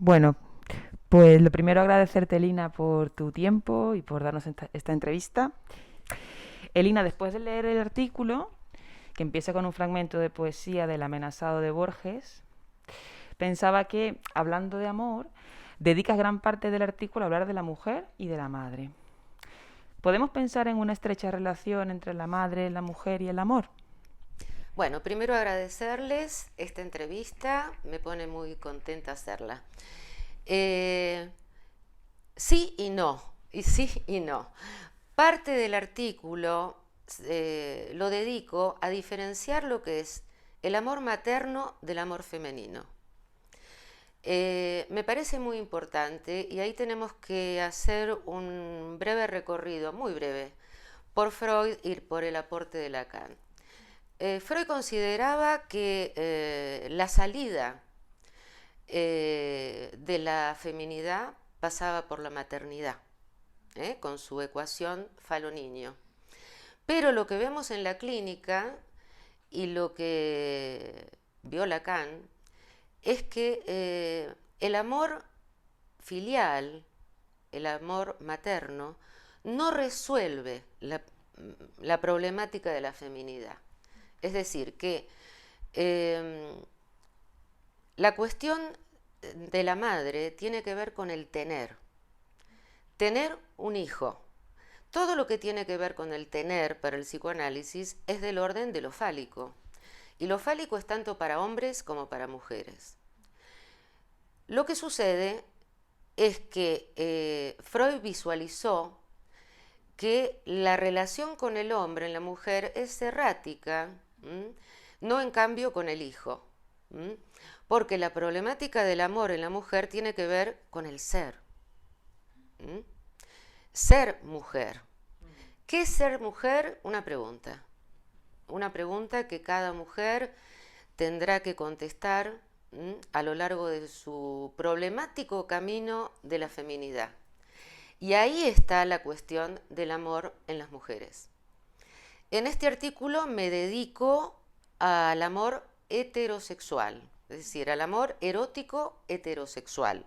Bueno, pues lo primero agradecerte, Elina, por tu tiempo y por darnos esta entrevista. Elina, después de leer el artículo, que empieza con un fragmento de poesía del amenazado de Borges, pensaba que, hablando de amor, dedicas gran parte del artículo a hablar de la mujer y de la madre. ¿Podemos pensar en una estrecha relación entre la madre, la mujer y el amor? Bueno, primero agradecerles esta entrevista, me pone muy contenta hacerla. Eh, sí y no, y sí y no. Parte del artículo lo dedico a diferenciar lo que es el amor materno del amor femenino. Me parece muy importante y ahí tenemos que hacer un breve recorrido, muy breve, por Freud y por el aporte de Lacan. Freud consideraba que la salida de la feminidad pasaba por la maternidad, con su ecuación falo-niño. Pero lo que vemos en la clínica y lo que vio Lacan es que el amor filial, el amor materno, no resuelve la problemática de la feminidad. Es decir, que eh, la cuestión de la madre tiene que ver con el tener un hijo. Todo lo que tiene que ver con el tener para el psicoanálisis es del orden de lo fálico. Y lo fálico es tanto para hombres como para mujeres. Lo que sucede es que Freud visualizó que la relación con el hombre en la mujer es errática, no en cambio con el hijo, porque la problemática del amor en la mujer tiene que ver con el ser, ser mujer. ¿Qué es ser mujer? Una pregunta que cada mujer tendrá que contestar a lo largo de su problemático camino de la feminidad. Y ahí está la cuestión del amor en las mujeres. En este artículo me dedico al amor heterosexual, es decir, al amor erótico heterosexual.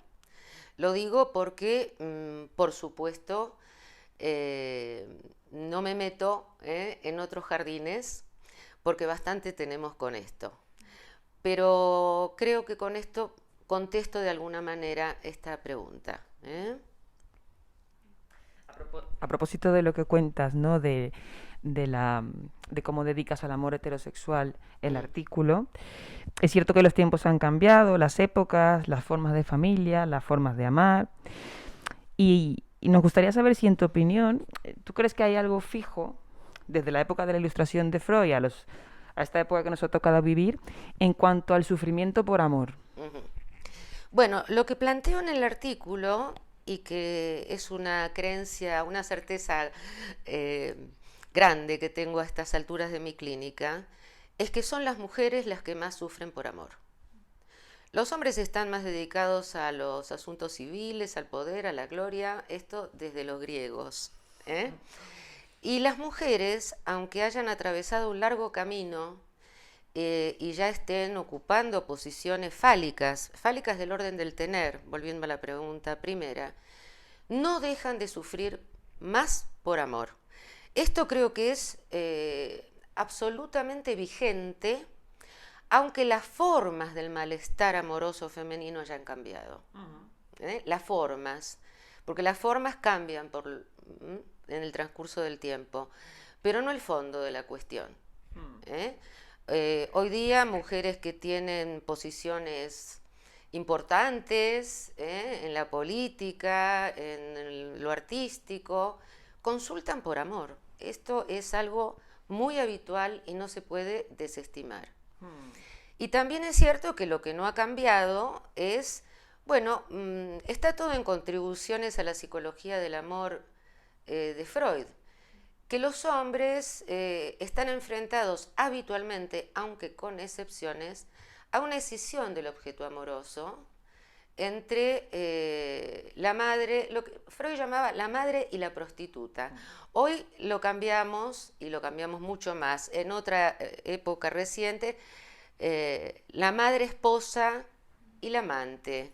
Lo digo porque, por supuesto, eh, no me meto en otros jardines, porque bastante tenemos con esto. Pero creo que con esto contesto de alguna manera esta pregunta. A propósito de lo que cuentas, ¿no? De cómo dedicas al amor heterosexual el Mm. artículo, es cierto que los tiempos han cambiado, las épocas, las formas de familia, las formas de amar, y nos gustaría saber si en tu opinión, ¿tú crees que hay algo fijo desde la época de la Ilustración de Freud a esta época que nos ha tocado vivir en cuanto al sufrimiento por amor? Ujú. Bueno, lo que planteo en el artículo y que es una creencia, una certeza eh, grande que tengo a estas alturas de mi clínica, es que son las mujeres las que más sufren por amor. Los hombres están más dedicados a los asuntos civiles, al poder, a la gloria, esto desde los griegos. ¿eh? Y las mujeres, aunque hayan atravesado un largo camino y ya estén ocupando posiciones fálicas, fálicas del orden del tener, volviendo a la pregunta primera, no dejan de sufrir más por amor. Esto creo que es absolutamente vigente, aunque las formas del malestar amoroso femenino hayan cambiado. Las formas, porque las formas cambian en el transcurso del tiempo, pero no el fondo de la cuestión. ¿eh? Hoy día mujeres que tienen posiciones importantes en la política, en lo artístico, consultan por amor. Esto es algo muy habitual y no se puede desestimar. Y también es cierto que lo que no ha cambiado es, bueno, está todo en contribuciones a la psicología del amor de Freud, que los hombres están enfrentados habitualmente, aunque con excepciones, a una escisión del objeto amoroso entre la madre, lo que Freud llamaba la madre y la prostituta. Hoy lo cambiamos y lo cambiamos mucho más. En otra época reciente, la madre esposa y la amante.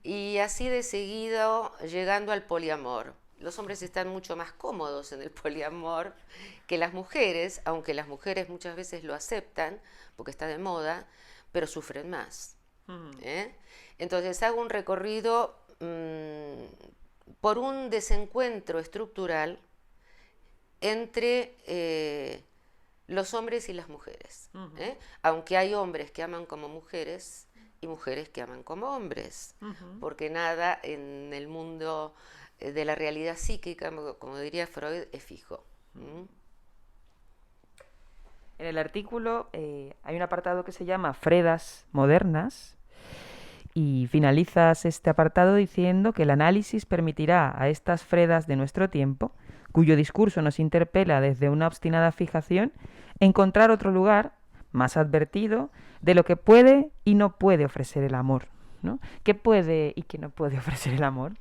y así de seguido llegando al poliamor. Los hombres están mucho más cómodos en el poliamor que las mujeres, aunque las mujeres muchas veces lo aceptan porque está de moda, pero sufren más. ¿Eh? Entonces hago un recorrido por un desencuentro estructural entre los hombres y las mujeres. ¿Eh? Aunque hay hombres que aman como mujeres y mujeres que aman como hombres, porque nada en el mundo de la realidad psíquica, como diría Freud, es fijo. En el artículo hay un apartado que se llama Fredas modernas y finalizas este apartado diciendo que el análisis permitirá a estas Fredas de nuestro tiempo, cuyo discurso nos interpela desde una obstinada fijación, encontrar otro lugar más advertido de lo que puede y no puede ofrecer el amor, ¿no? ¿Qué puede y qué no puede ofrecer el amor?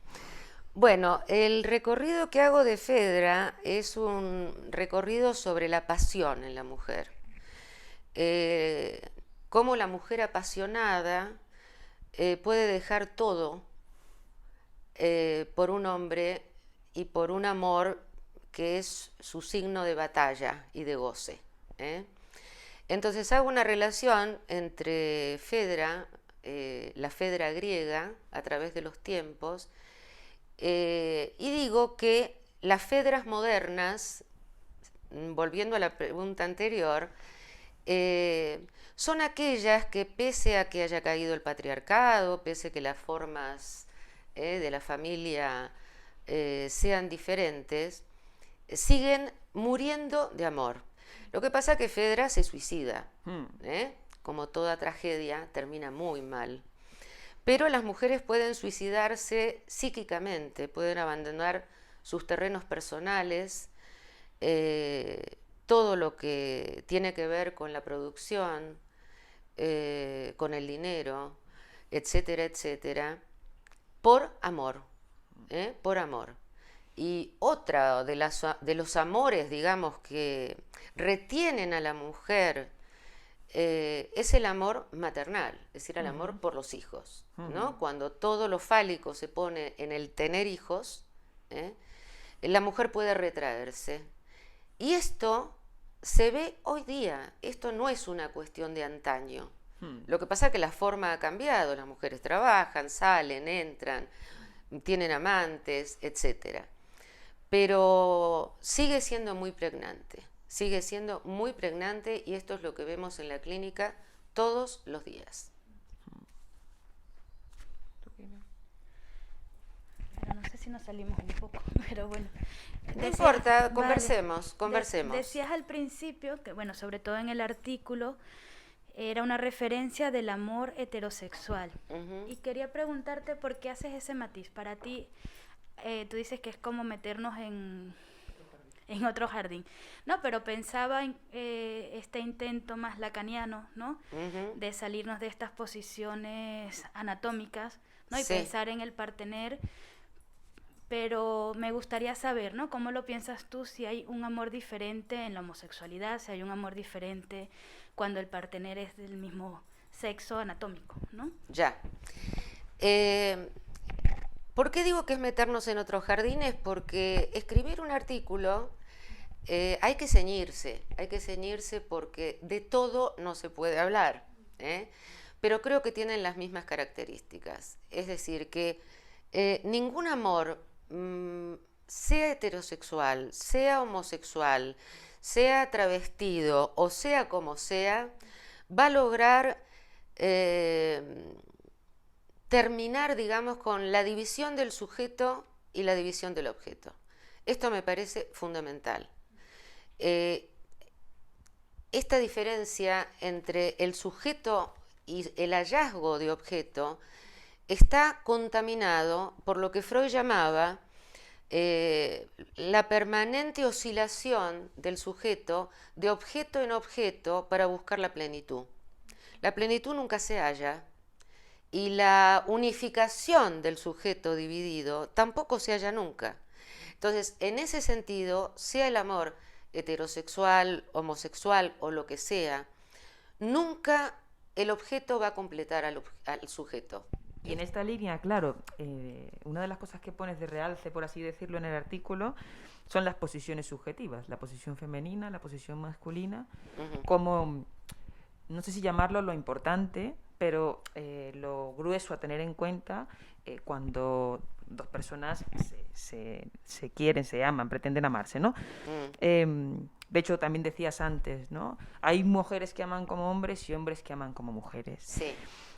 Bueno, el recorrido que hago de Fedra es un recorrido sobre la pasión en la mujer. Cómo la mujer apasionada puede dejar todo por un hombre y por un amor que es su signo de batalla y de goce. Entonces hago una relación entre Fedra, la Fedra griega, a través de los tiempos, y digo que las Fedras modernas, volviendo a la pregunta anterior, son aquellas que pese a que haya caído el patriarcado, pese a que las formas de la familia sean diferentes, siguen muriendo de amor. Lo que pasa es que Fedra se suicida, como toda tragedia, termina muy mal. Pero las mujeres pueden suicidarse psíquicamente, pueden abandonar sus terrenos personales, todo lo que tiene que ver con la producción, con el dinero, etcétera, etcétera, por amor, por amor. Y otra de los amores, digamos, que retienen a la mujer es el amor maternal, es decir, el amor por los hijos, ¿no? Cuando todo lo fálico se pone en el tener hijos, la mujer puede retraerse. Y esto se ve hoy día, esto no es una cuestión de antaño. Lo que pasa es que la forma ha cambiado, las mujeres trabajan, salen, entran, tienen amantes, etc. Pero sigue siendo muy pregnante. Sigue siendo muy pregnante y esto es lo que vemos en la clínica todos los días. No sé si nos salimos un poco, pero bueno. No importa, conversemos. Decías al principio que, bueno, sobre todo en el artículo, era una referencia del amor heterosexual. Y quería preguntarte por qué haces ese matiz. Para ti, tú dices que es como meternos en otro jardín. No, pero pensaba en este intento más lacaniano, ¿no? De salirnos de estas posiciones anatómicas, ¿no? Y pensar en el partener. Pero me gustaría saber, ¿no? ¿Cómo lo piensas tú? Si hay un amor diferente en la homosexualidad, si hay un amor diferente cuando el partener es del mismo sexo anatómico, ¿no? Ya. ¿Por qué digo que es meternos en otros jardines? Porque escribir un artículo hay que ceñirse porque de todo no se puede hablar, pero creo que tienen las mismas características. Es decir, que ningún amor, sea heterosexual, sea homosexual, sea travestido o sea como sea, va a lograr terminar, digamos, con la división del sujeto y la división del objeto. Esto me parece fundamental. Esta diferencia entre el sujeto y el hallazgo de objeto está contaminado por lo que Freud llamaba la permanente oscilación del sujeto de objeto en objeto para buscar la plenitud. La plenitud nunca se halla y la unificación del sujeto dividido tampoco se halla nunca. Entonces, en ese sentido, sea el amor heterosexual, homosexual o lo que sea, nunca el objeto va a completar al sujeto. Y en esta línea, claro, una de las cosas que pones de realce, por así decirlo, en el artículo, son las posiciones subjetivas, la posición femenina, la posición masculina, como, no sé si llamarlo lo importante, pero lo grueso a tener en cuenta cuando dos personas se quieren, se aman, pretenden amarse, ¿no? De hecho, también decías antes, ¿no? Hay mujeres que aman como hombres y hombres que aman como mujeres. Sí.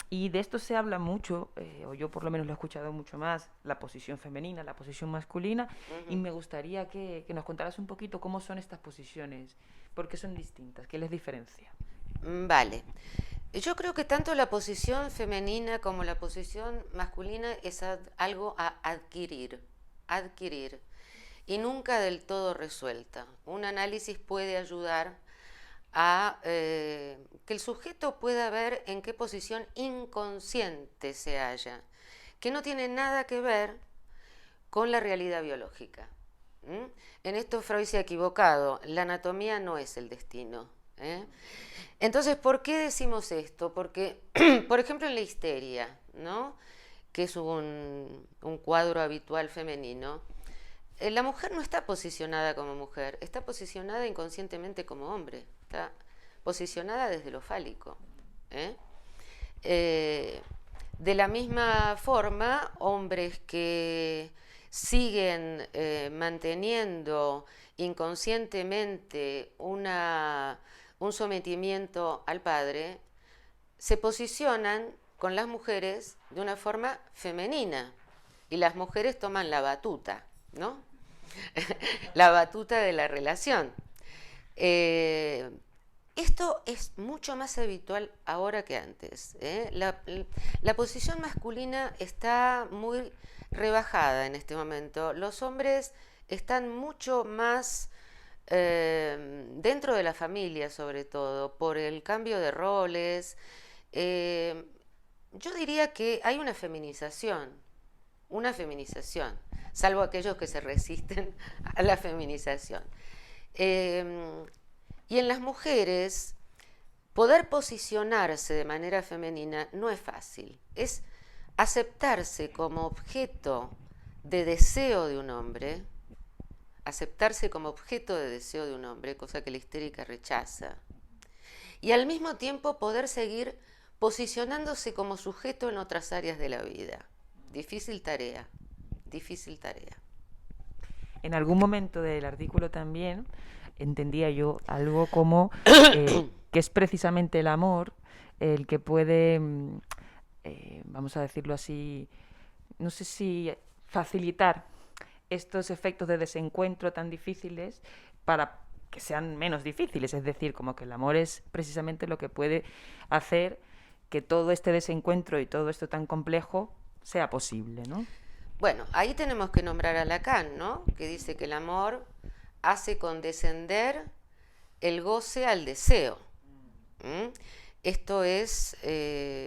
Y de esto se habla mucho, o yo por lo menos lo he escuchado mucho más, la posición femenina, la posición masculina, y me gustaría que nos contaras un poquito cómo son estas posiciones, por qué son distintas, qué les diferencia. Vale. Yo creo que tanto la posición femenina como la posición masculina es algo a adquirir, y nunca del todo resuelta. Un análisis puede ayudar a que el sujeto pueda ver en qué posición inconsciente se halla, que no tiene nada que ver con la realidad biológica. En esto Freud se ha equivocado, la anatomía no es el destino. Entonces, ¿por qué decimos esto? Porque, por ejemplo, en la histeria, ¿no? Que es un cuadro habitual femenino, la mujer no está posicionada como mujer, está posicionada inconscientemente como hombre, está posicionada desde lo fálico. De la misma forma, hombres que siguen manteniendo inconscientemente un sometimiento al padre, se posicionan con las mujeres de una forma femenina y las mujeres toman la batuta, ¿no? La batuta de la relación. Esto es mucho más habitual ahora que antes. La posición masculina está muy rebajada en este momento. Los hombres están mucho más dentro de la familia, sobre todo, por el cambio de roles. Yo diría que hay una feminización, salvo aquellos que se resisten a la feminización. Y en las mujeres, poder posicionarse de manera femenina no es fácil. Es aceptarse como objeto de deseo de un hombre, cosa que la histérica rechaza. Y al mismo tiempo poder seguir posicionándose como sujeto en otras áreas de la vida. Difícil tarea. En algún momento del artículo también entendía yo algo como que es precisamente el amor el que puede, vamos a decirlo así, no sé si facilitar estos efectos de desencuentro tan difíciles para que sean menos difíciles, es decir, como que el amor es precisamente lo que puede hacer que todo este desencuentro y todo esto tan complejo sea posible, ¿no? Bueno, ahí tenemos que nombrar a Lacan, ¿no? Que dice que el amor hace condescender el goce al deseo. Esto es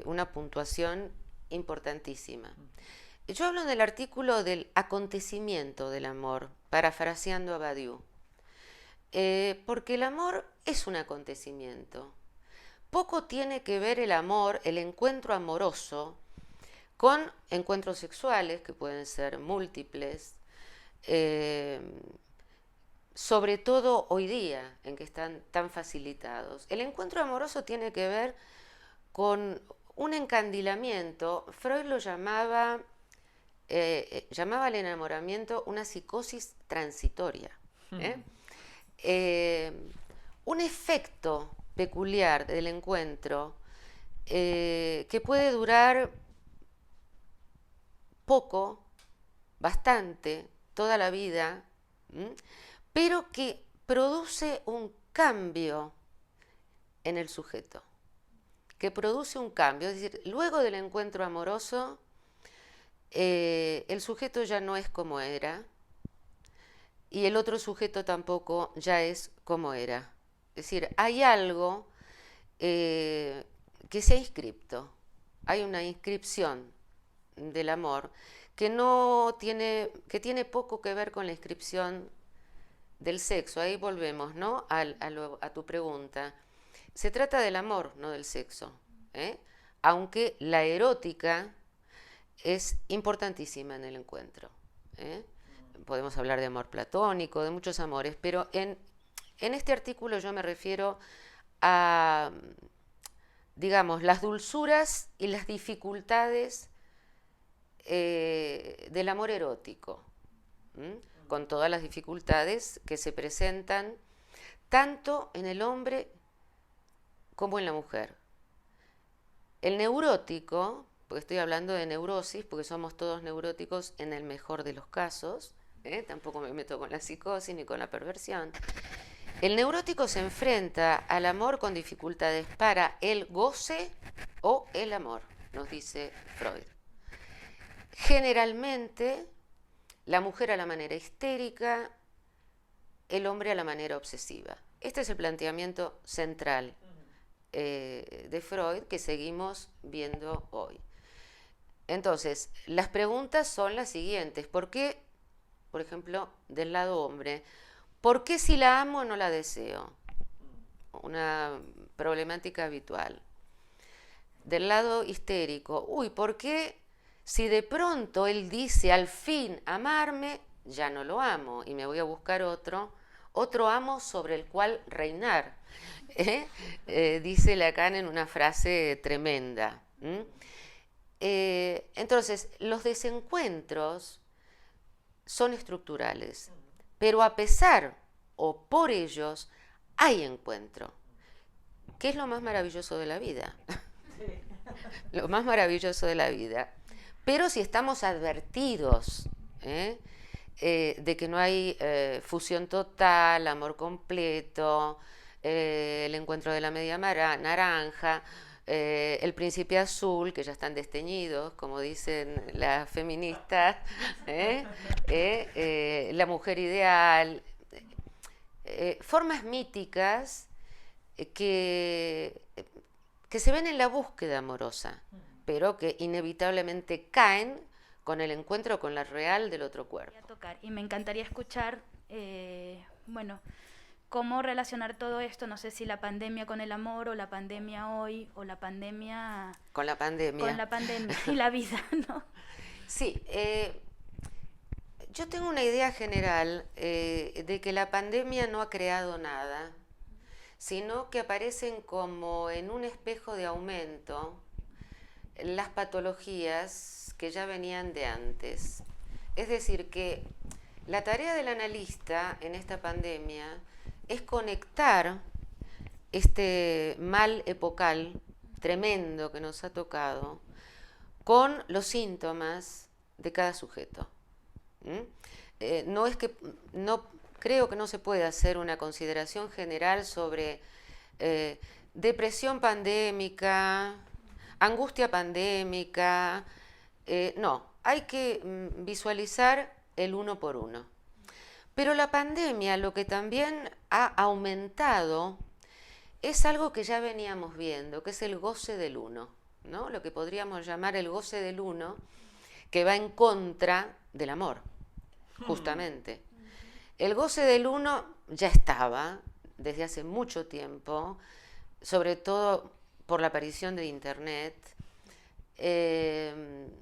una puntuación importantísima. Yo hablo en el artículo del acontecimiento del amor, parafraseando a Badiou, porque el amor es un acontecimiento. Poco tiene que ver el amor, el encuentro amoroso, con encuentros sexuales, que pueden ser múltiples, sobre todo hoy día, en que están tan facilitados. El encuentro amoroso tiene que ver con un encandilamiento. Freud lo llamaba al enamoramiento una psicosis transitoria. Un efecto peculiar del encuentro que puede durar poco, bastante, toda la vida, pero que produce un cambio en el sujeto, es decir, luego del encuentro amoroso, el sujeto ya no es como era y el otro sujeto tampoco ya es como era. Es decir, hay algo que se ha inscripto, hay una inscripción del amor que tiene poco que ver con la inscripción del sexo. Ahí volvemos, ¿no? a tu pregunta. Se trata del amor, no del sexo, aunque la erótica es importantísima en el encuentro. Podemos hablar de amor platónico, de muchos amores, pero en este artículo yo me refiero a, digamos, las dulzuras y las dificultades del amor erótico, con todas las dificultades que se presentan tanto en el hombre como en la mujer. El neurótico, porque estoy hablando de neurosis, porque somos todos neuróticos en el mejor de los casos, tampoco me meto con la psicosis ni con la perversión. El neurótico se enfrenta al amor con dificultades para el goce o el amor, nos dice Freud. Generalmente, la mujer a la manera histérica, el hombre a la manera obsesiva. Este es el planteamiento central de Freud que seguimos viendo hoy. Entonces, las preguntas son las siguientes. ¿Por qué, por ejemplo, del lado hombre, por qué si la amo no la deseo? Una problemática habitual. Del lado histérico, ¿por qué si de pronto él dice al fin amarme, ya no lo amo y me voy a buscar otro amo sobre el cual reinar? Dice Lacan en una frase tremenda. Entonces, los desencuentros son estructurales, pero a pesar o por ellos hay encuentro. ¿Qué es lo más maravilloso de la vida? Lo más maravilloso de la vida. Pero si estamos advertidos de que no hay fusión total, amor completo, el encuentro de la media naranja, el príncipe azul, que ya están desteñidos, como dicen las feministas, la mujer ideal, formas míticas que se ven en la búsqueda amorosa, pero que inevitablemente caen con el encuentro con la real del otro cuerpo. Y me encantaría escuchar, cómo relacionar todo esto, no sé si la pandemia con el amor, o la pandemia hoy, o la pandemia... Con la pandemia. Con la pandemia y la vida, ¿no? Sí, yo tengo una idea general de que la pandemia no ha creado nada, sino que aparecen como en un espejo de aumento las patologías que ya venían de antes. Es decir, que la tarea del analista en esta pandemia es conectar este mal epocal tremendo que nos ha tocado con los síntomas de cada sujeto. No creo que no se pueda hacer una consideración general sobre depresión pandémica, angustia pandémica. No, hay que visualizar el uno por uno. Pero la pandemia lo que también ha aumentado es algo que ya veníamos viendo, que es el goce del uno, ¿no? Lo que podríamos llamar el goce del uno, que va en contra del amor, justamente. El goce del uno ya estaba desde hace mucho tiempo, sobre todo por la aparición de Internet, en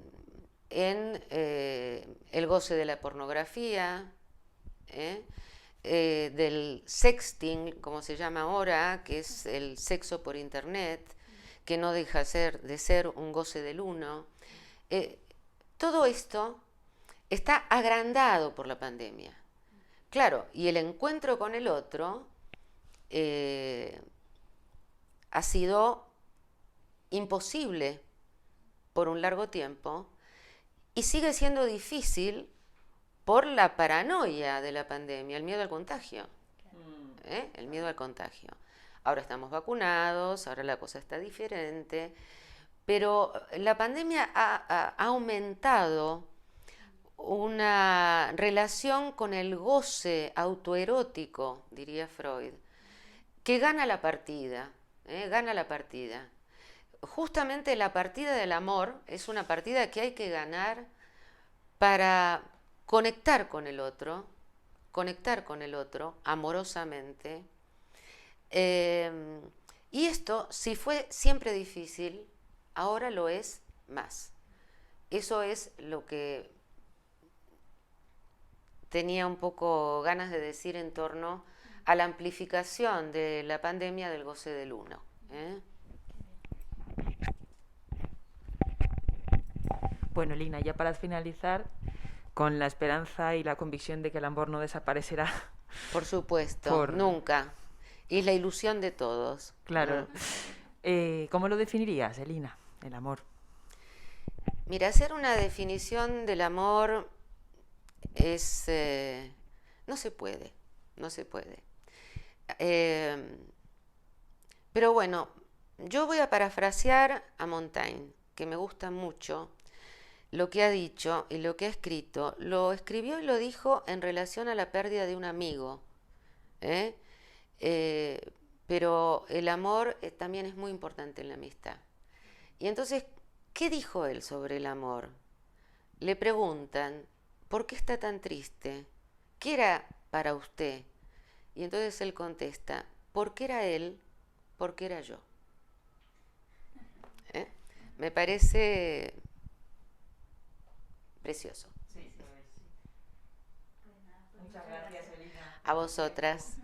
el goce de la pornografía, del sexting, como se llama ahora, que es el sexo por Internet, que no deja de ser un goce del uno. Todo esto está agrandado por la pandemia. Claro, y el encuentro con el otro ha sido imposible por un largo tiempo y sigue siendo difícil por la paranoia de la pandemia, el miedo al contagio. El miedo al contagio. Ahora estamos vacunados, ahora la cosa está diferente, pero la pandemia ha aumentado una relación con el goce autoerótico, diría Freud, que gana la partida, gana la partida. Justamente la partida del amor es una partida que hay que ganar para conectar con el otro amorosamente. Y esto, si fue siempre difícil, ahora lo es más. eso es lo que tenía un poco ganas de decir en torno a la amplificación de la pandemia del goce del uno. Bueno, Lina, ya para finalizar, con la esperanza y la convicción de que el amor no desaparecerá. Por supuesto, nunca. Y es la ilusión de todos. Claro. ¿Cómo lo definirías, Elina, el amor? Mira, hacer una definición del amor es... no se puede. Pero bueno, yo voy a parafrasear a Montaigne, que me gusta mucho lo que ha dicho y lo que ha escrito. Lo escribió y lo dijo en relación a la pérdida de un amigo. Pero el amor también es muy importante en la amistad. Y entonces, ¿qué dijo él sobre el amor? Le preguntan, ¿por qué está tan triste? ¿Qué era para usted? Y entonces él contesta, ¿por qué era él? ¿Por qué era yo? Me parece precioso. Sí. Muchas gracias, Elina. A vosotras.